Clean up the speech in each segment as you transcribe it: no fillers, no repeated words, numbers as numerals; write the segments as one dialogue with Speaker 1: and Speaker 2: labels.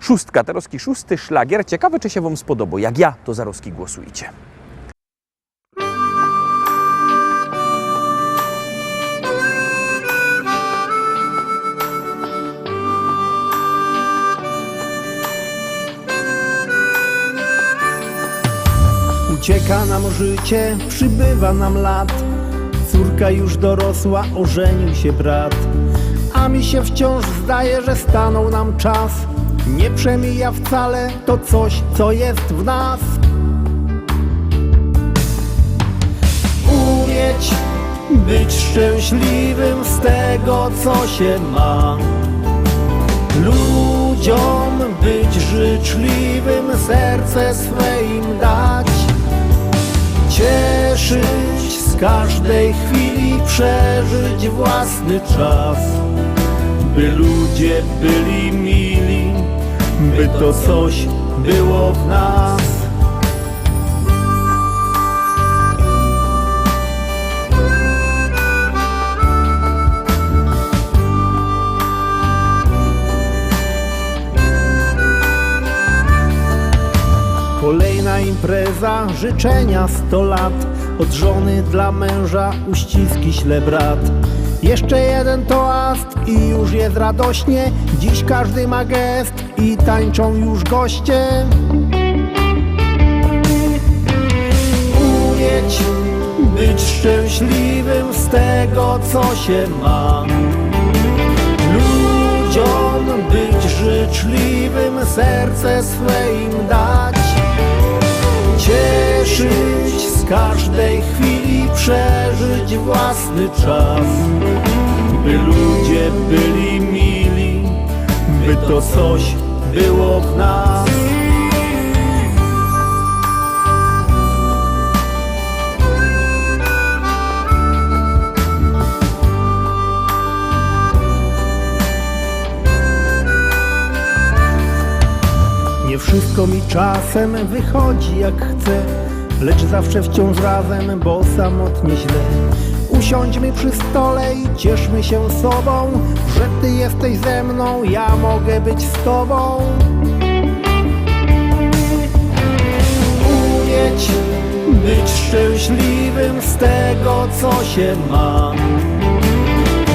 Speaker 1: Szóstka, Tarowski szósty szlagier. Ciekawe, czy się wam spodoba. Jak ja, to za Roski głosujcie.
Speaker 2: Ucieka nam życie, przybywa nam lat. Córka już dorosła, ożenił się brat. A mi się wciąż zdaje, że stanął nam czas. Nie przemija wcale to coś, co jest w nas. Umieć być szczęśliwym z tego, co się ma. Ludziom być życzliwym, serce swe im dać. Cieszyć z każdej chwili, przeżyć własny czas. By ludzie byli mili, by to coś było w nas. Kolejna impreza, życzenia 100 lat. Od żony dla męża uściski śle brat. Jeszcze jeden toast i już jest radośnie. Dziś każdy ma gest i tańczą już goście. Umieć być szczęśliwym z tego, co się ma. Ludziom być życzliwym, serce swe im dać. Cieszyć z każdej chwili, przeżyć własny czas. By ludzie byli mili, by to coś było w nas. Nie wszystko mi czasem wychodzi jak chcę, lecz zawsze wciąż razem, bo samotnie źle. Usiądźmy przy stole i cieszmy się sobą, że ty jesteś ze mną, ja mogę być z tobą. Umieć być szczęśliwym z tego, co się ma.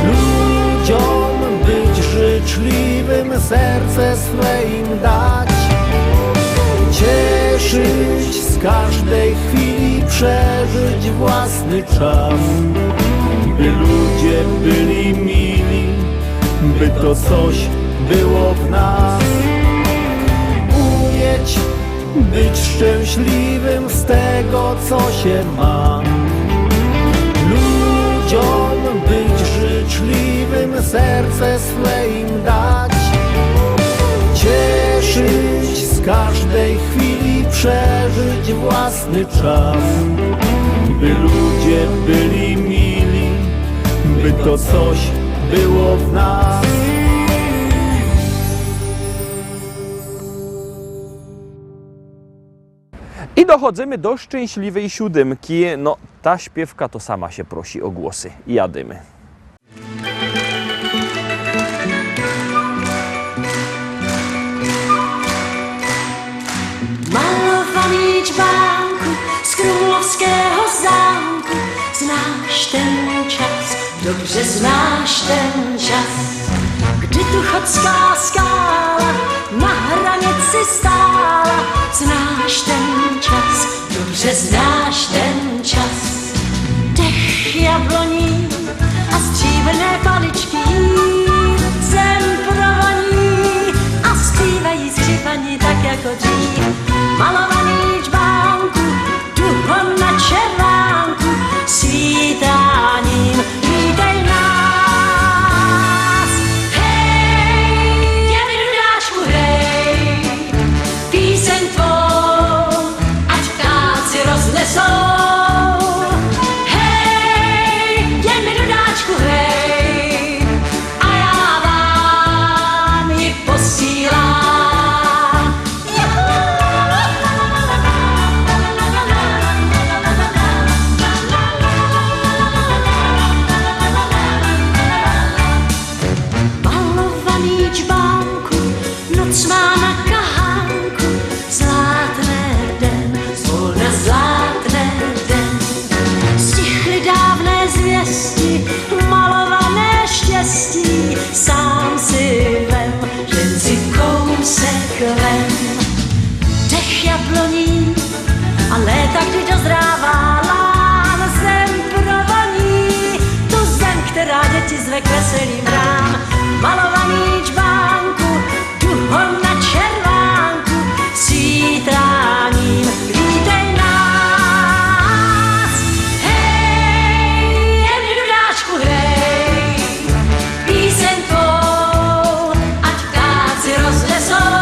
Speaker 2: Ludziom być życzliwym, serce swe im dać. Cieszyć z każdej chwili, przeżyć własny czas. By ludzie byli mili, by to coś było w nas. Umieć być szczęśliwym z tego, co się ma. Ludziom być życzliwym, serce swe im dać. Cieszyć z każdej chwili, przeżyć własny czas. By ludzie byli mili, by to coś było w nas.
Speaker 1: I dochodzimy do szczęśliwej siódemki. No, ta śpiewka to sama się prosi o głosy. Jadymy.
Speaker 3: Malowany dźbanku z królowskiego zamku. Znasz ten czas, dobrze znasz ten czas. Gdy tu chodzka skala na granicy stała. Znasz ten czas, dobrze znasz ten czas. Dech jabloni, a stříbrné paličky zem provoní a zpívají skřipani tak jako dřív. Malovaný džbánku, duho na červánku, svítáním vítej nás. Hej, je mi dudáčku, hej, píseň tvou, ať ptáci roznesou. Hej, je mi dudáčku, hej, a na kachanku, zlatne den, zvolna zlatne den. Stichly dávné zvěsti, malované štěstí, sám si vem, jen si kousek vem. Dech jabloní a léta, kdy dozrává lán, zem provoní, tu zem, která děti zve k veselým hrám. Malovaný čbánku, duhom na červánku, svítráním vítej nás. Hej, jen dudáčku, hrej, píseň tvou, ať ptáci roznesou.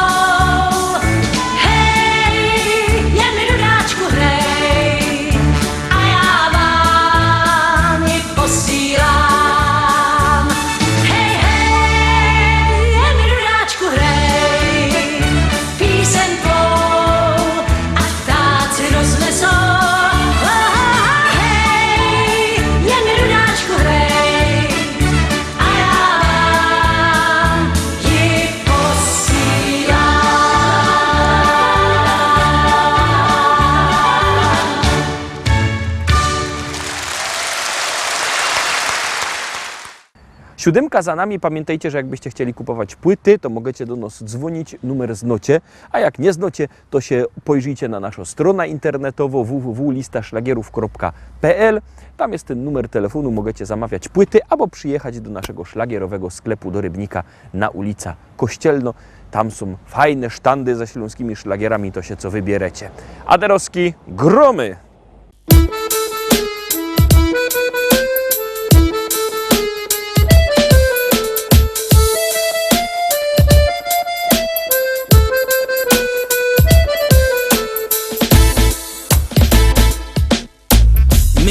Speaker 1: Siódemka za nami. Pamiętajcie, że jakbyście chcieli kupować płyty, to możecie do nas dzwonić, numer znocie, a jak nie znocie, to się pojrzyjcie na naszą stronę internetową www.listaszlagierów.pl. Tam jest ten numer telefonu, możecie zamawiać płyty albo przyjechać do naszego szlagierowego sklepu do Rybnika na ulica Kościelno. Tam są fajne sztandy ze śląskimi szlagierami, to się co wybierecie. Aderoski, gromy!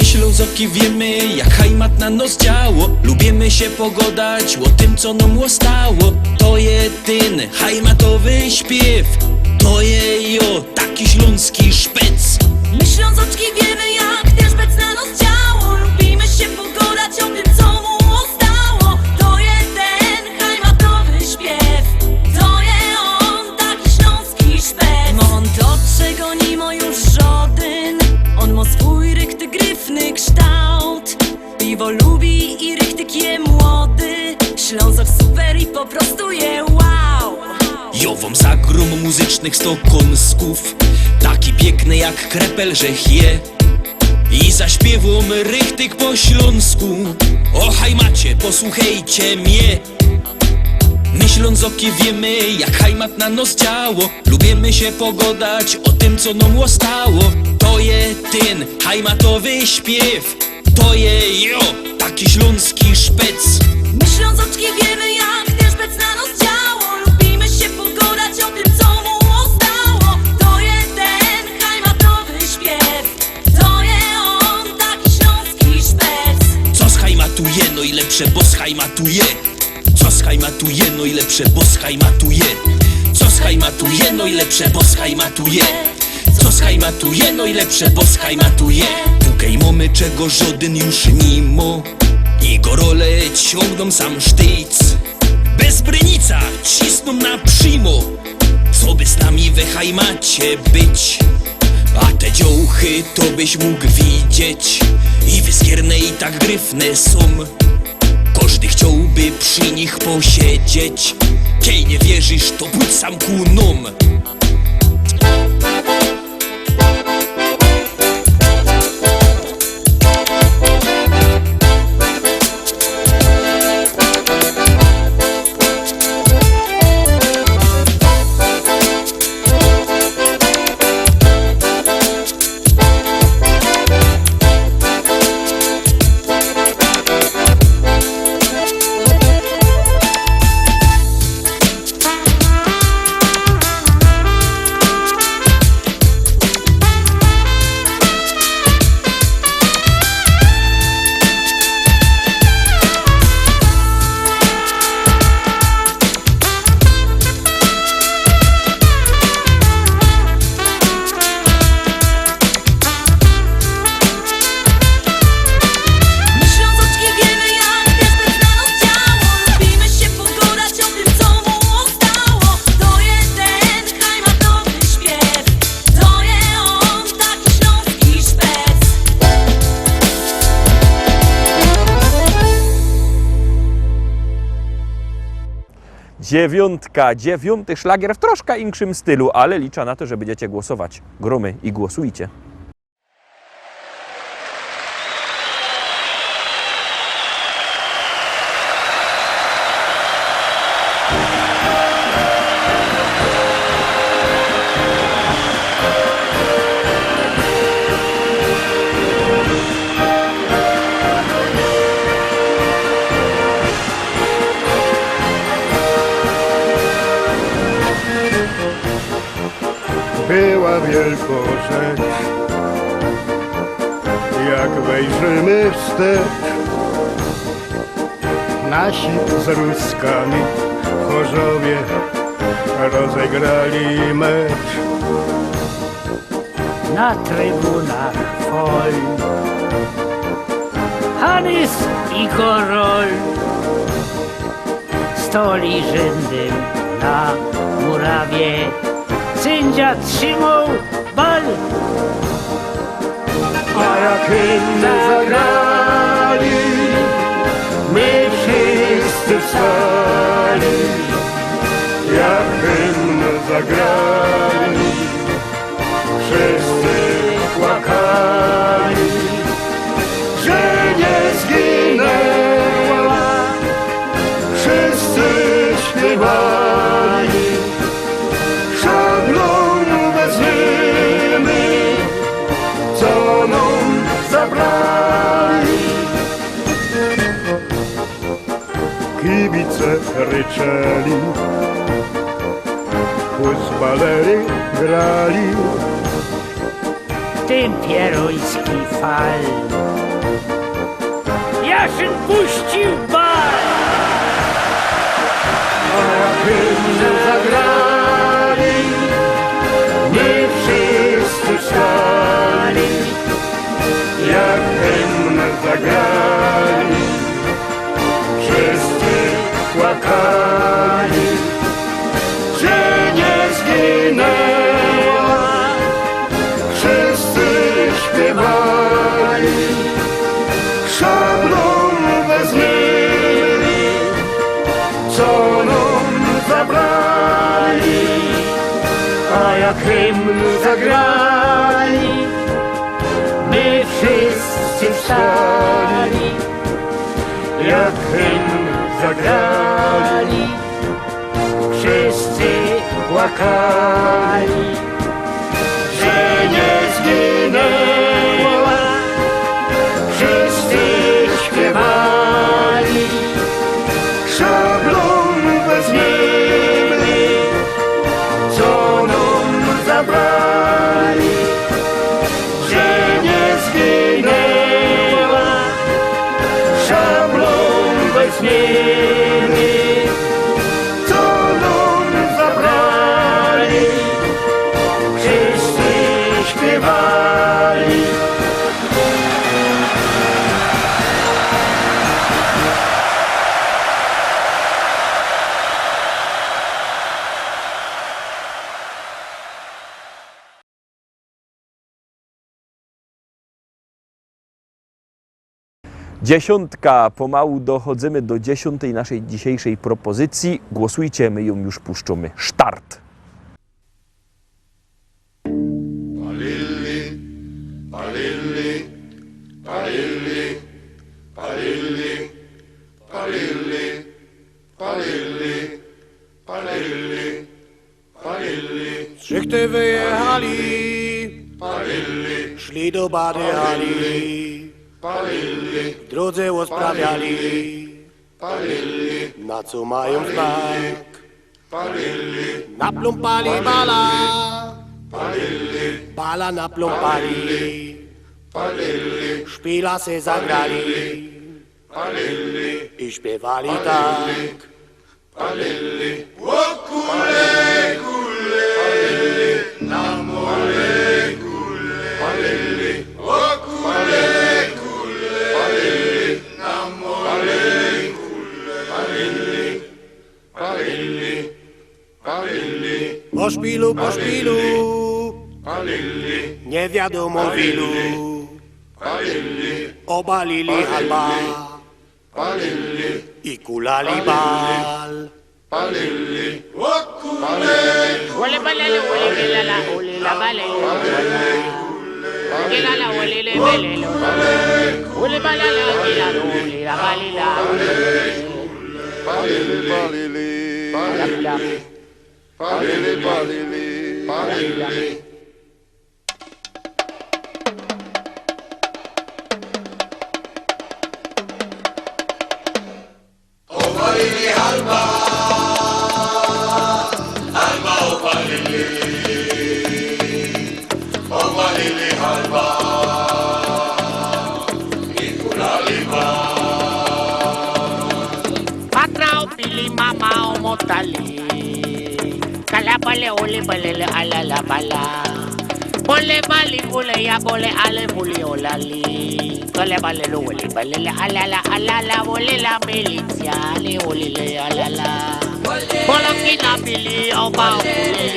Speaker 4: Ślązoki wiemy, jak hajmat na nos działo. Lubimy się pogodać o tym, co nam stało. To jest ten hajmatowy śpiew, to je jo, taki śląski szpec.
Speaker 5: My Ślązoczki wiemy, jak ten szpec na nos działo. Lubimy się pogodać o tym, co mu stało. To jest ten hajmatowy śpiew, to je on, taki śląski szpec. No on to, czego nie ma już żaden. On ma swój rychty gryfny kształt. Piwo lubi i rychtyk je młody. Ślązok super i po prostu je wow.
Speaker 4: Jowom zagrom muzycznych stokąsków, taki piękny jak krepel, że je. I zaśpiewom rychtyk po śląsku. O hajmacie, posłuchajcie mnie. My Ślązoki wiemy, jak hajmat na nos działo. Lubimy się pogodać o tym, co nam stało. To je ten hajmatowy śpiew, to je jo, taki śląski szpec.
Speaker 5: My Ślązoczki wiemy, jak ten szpec na nos działo. Lubimy się pogodać o tym, co mu stało. To je ten hajmatowy śpiew, to je on, taki śląski szpec.
Speaker 4: Co schajmatuje, no i lepsze, bo schajmatuje. Co schajmatuje, no i lepsze, bo schajmatuje. Co schajmatuje, no i lepsze, bo schajmatuje. Co schajmatuje, no i lepsze, bo schajmatuje. Tukej mamy, czego żaden już nie ma. I gorole ciągną sam sztyc. Bez brynica cisną na przymo. Co by z nami we hajmacie być? A te dziołchy to byś mógł widzieć. I wyskierne i tak gryfne są. Każdy chciałby przy nich posiedzieć. Kiej nie wierzysz, to pójdź sam ku nom.
Speaker 1: Dziewiątka, dziewiąty szlagier w troszkę inkszym stylu, ale liczę na to, że będziecie głosować. Gromy i głosujcie.
Speaker 6: Była wielko rzecz, jak wejrzymy wstecz. Nasi z Ruskami w Chorzowie rozegrali mecz.
Speaker 7: Na trybunach fol Hanys i Korol stoli rzędem na murawie. Sędzia trzymał bal,
Speaker 6: A jak hymn zagrali, my wszyscy wstali. Jak hymn zagrali, wszyscy płakali, że nie zginęła. Wszyscy śpiewali, szablon wezmymy, co nam zabrali. Kibice ryczeli, fuzbalery grali.
Speaker 7: tym pieroński fal. Jaszyn puścił bal.
Speaker 6: Hymn zagrali, my wszyscy wstali. Jak hymn zagrali, wszyscy płakali, że nie zginęła. Wszyscy śpiewali, szablon wezmyli, co nam zabrali. A jak hymn zagrali, my wszyscy wstali. Jak hymn zagrali, wszyscy płakali, że nie zginęła. Wszyscy śpiewali, szablon wezmyli, co nam zabrali, że nie zginęła. Szablon weźmiemy, co nam zabrali. Wszyscy śpiewali.
Speaker 1: Dziesiątka, pomału dochodzimy do dziesiątej naszej dzisiejszej propozycji. Głosujcie, my ją już puszczamy. Start!
Speaker 2: Szychty wyjechali, szli do Bady Hali, w drodze usprawiali, na co mają znak. Naplumpali bala, bala naplumpali, szpila se zagrali i śpiewali tak. Po szpilu, nie wiadomo ilu, obalili halba i kulali bal.
Speaker 7: Ole balele, ole gelala, ole la balele. Gelala, ole le belele. Ole balala, gelala, ole la balela. Patrao pili mama o motali. Kalabale ole balele ala la bala. Bole bali bole ya bole ale bole olali. Kalabale lo ole balele ala la bole la militia le ole le ala la. Bolo kina pili o ba ole.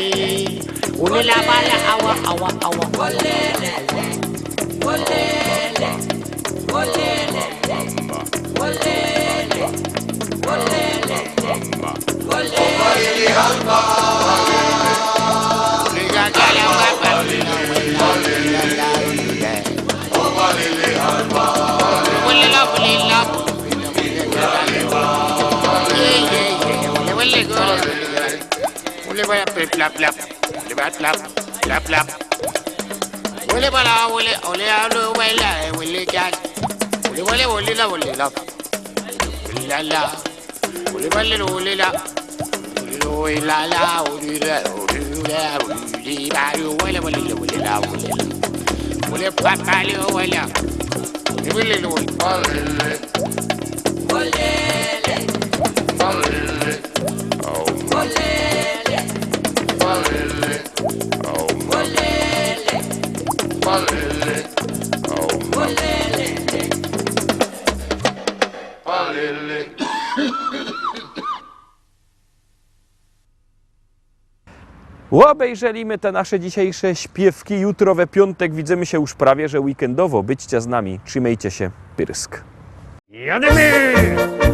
Speaker 7: Ole la bala awa awa awa.
Speaker 1: Obejrzeliśmy te nasze dzisiejsze śpiewki. Jutro we piątek widzimy się już prawie że weekendowo. Byćcie z nami. Trzymajcie się. Pyrsk.
Speaker 7: Jademy!